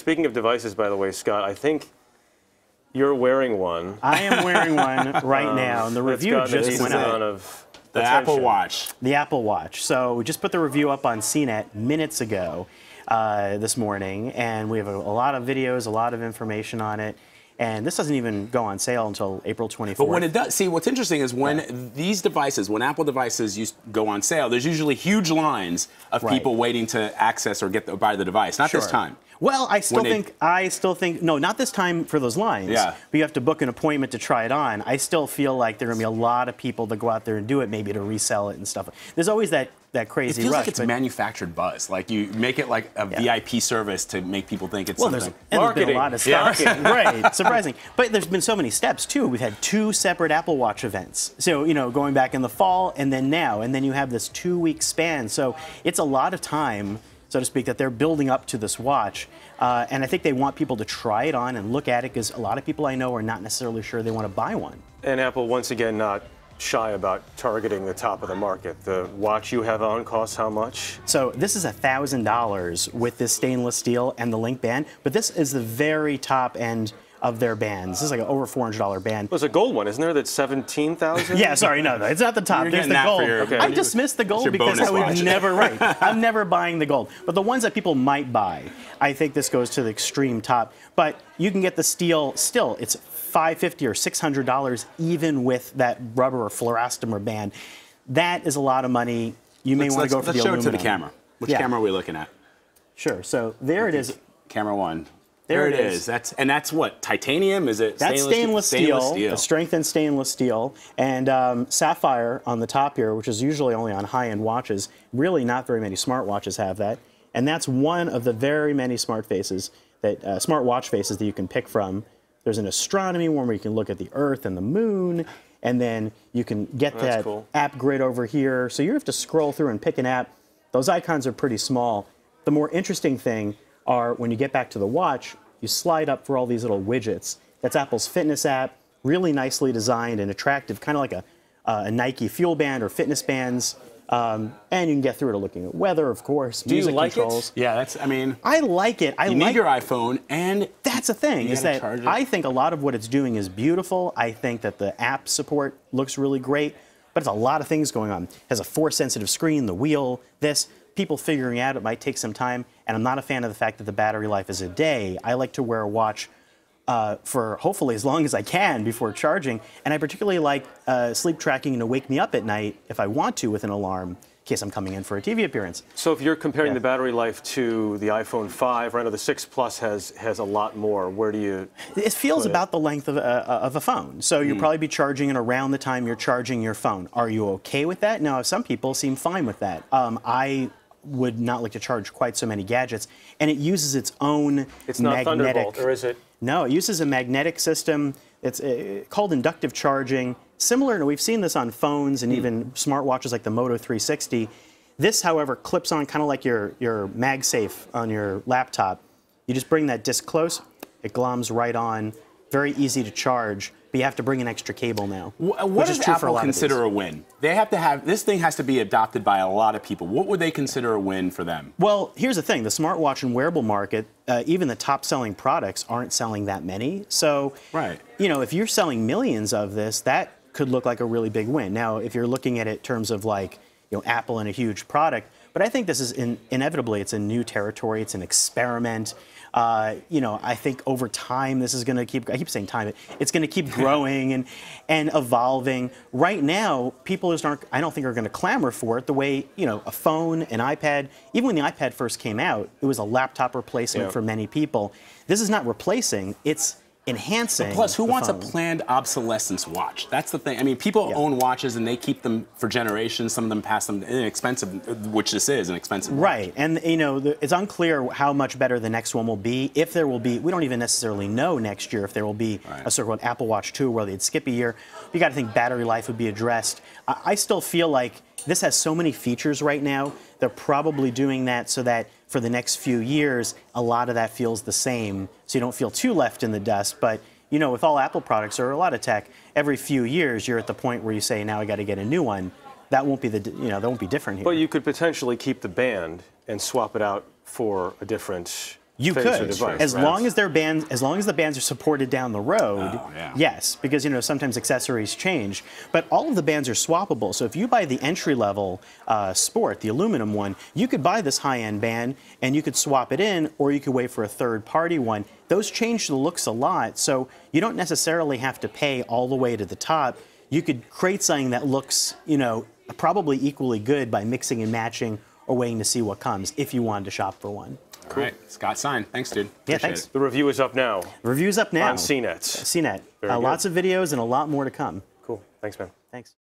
Speaking of devices, by the way, Scott, I think you're wearing one. I am wearing one right now, and the review just went up. The Apple Watch. The Apple Watch. So we just put the review up on CNET minutes ago this morning, and we have a lot of videos, a lot of information on it. And this doesn't even go on sale until April 24th. But when it does, see, what's interesting is when these devices, when Apple devices go on sale, there's usually huge lines of people waiting to access or buy the device. Not this time. Well, I still think, no, not this time for those lines. Yeah. But you have to book an appointment to try it on. I still feel like there are going to be a lot of people that go out there and do it, maybe to resell it and stuff. There's always that crazy rush. It feels like it's manufactured buzz. Like you make it like a VIP service to make people think it's something. There's been a lot of stuff. Right, surprising. But there's been so many steps, too. We've had 2 separate Apple Watch events. So, going back in the fall and then now. And then you have this 2-week span. So it's a lot of time, so to speak, that they're building up to this watch. And I think they want people to try it on and look at it because a lot of people I know are not necessarily sure they want to buy one. And Apple, once again, not shy about targeting the top of the market. The watch you have on costs how much? So this is $1,000 with this stainless steel and the link band, but this is the very top end of their bands. This is like an over $400 band. There's a gold one, isn't there? That's $17,000. Yeah, sorry, no, it's not the top. There's the gold. I dismissed the gold because I would never I'm never buying the gold. But the ones that people might buy, I think this goes to the extreme top. But you can get the steel still. It's $550 or $600 even with that rubber or fluoroelastomer band. That is a lot of money. You may want to go for the aluminum. Let's show it to the camera. Which camera are we looking at? Sure. So there it is. Camera 1. There it is. That's what, titanium? Is it stainless steel? A strengthened stainless steel, and sapphire on the top here, which is usually only on high-end watches. Really, not very many smartwatches have that, and that's one of the very many smart faces that watch faces that you can pick from. There's an astronomy one where you can look at the Earth and the Moon, and then you can get that app grid over here. So you have to scroll through and pick an app. Those icons are pretty small. The more interesting thing are when you get back to the watch, you slide up for all these little widgets. That's Apple's fitness app, really nicely designed and attractive, kind of like a Nike fuel band or fitness bands. And you can get through to looking at weather, of course, music controls. Yeah, I like it. You need your iPhone, and that's the thing, is that I think a lot of what it's doing is beautiful. I think that the app support looks really great, but it's a lot of things going on. It has a force-sensitive screen, the wheel, this. People figuring out it might take some time, and I'm not a fan of the fact that the battery life is a day. I like to wear a watch for hopefully as long as I can before charging, and I particularly like sleep tracking to wake me up at night if I want to with an alarm in case I'm coming in for a TV appearance. So if you're comparing the battery life to the iPhone 5, I know the 6 Plus has a lot more. Where do you It feels about the length of a phone. So you'll probably be charging it around the time you're charging your phone. Are you okay with that? Now, some people seem fine with that. I would not like to charge quite so many gadgets, and it uses its own It's not Thunderbolt, or is it? No, it uses a magnetic system. It's called inductive charging, similar to, we've seen this on phones and even smartwatches like the Moto 360. This, however, clips on kind of like your MagSafe on your laptop. You just bring that disc close, it gloms right on, very easy to charge. But you have to bring an extra cable now. What does Apple consider a win? They have to have, this thing has to be adopted by a lot of people. What would they consider a win for them? Well, here's the thing. The smartwatch and wearable market, even the top-selling products aren't selling that many. So, if you're selling millions of this, that could look like a really big win. Now, if you're looking at it in terms of like, Apple and a huge product, but I think this is inevitably, it's a new territory. It's an experiment. I think over time this is going to keep, I keep saying time, it's going to keep growing and evolving. Right now, people just aren't, I don't think are going to clamor for it the way, a phone, an iPad, even when the iPad first came out, it was a laptop replacement for many people. This is not replacing, it's enhancing. But plus, who wants a planned obsolescence watch? That's the thing. I mean, people own watches and they keep them for generations. Some of them pass them inexpensive, which this is an expensive watch. Right, and it's unclear how much better the next one will be. If there will be, we don't even necessarily know next year if there will be a so-called Apple Watch 2 where they'd skip a year. You got to think battery life would be addressed. I still feel like this has so many features right now. They're probably doing that so that for the next few years, a lot of that feels the same, so you don't feel too left in the dust. But with all Apple products or a lot of tech, every few years you're at the point where you say, now I got to get a new one. That won't be that won't be different here. But you could potentially keep the band and swap it out for a different You phase or could, device, as right? long as the bands are supported down the road. Oh, yeah. Yes, because sometimes accessories change, but all of the bands are swappable. So if you buy the entry level Sport, the aluminum one, you could buy this high-end band and you could swap it in, or you could wait for a third-party one. Those change the looks a lot, so you don't necessarily have to pay all the way to the top. You could create something that looks, probably equally good by mixing and matching or waiting to see what comes if you wanted to shop for one. All right, Scott Stein. Thanks, dude. Yeah, Appreciate thanks. it. The review is up now. The review's up now. On CNET. CNET. Very good. Lots of videos and a lot more to come. Cool. Thanks, man. Thanks.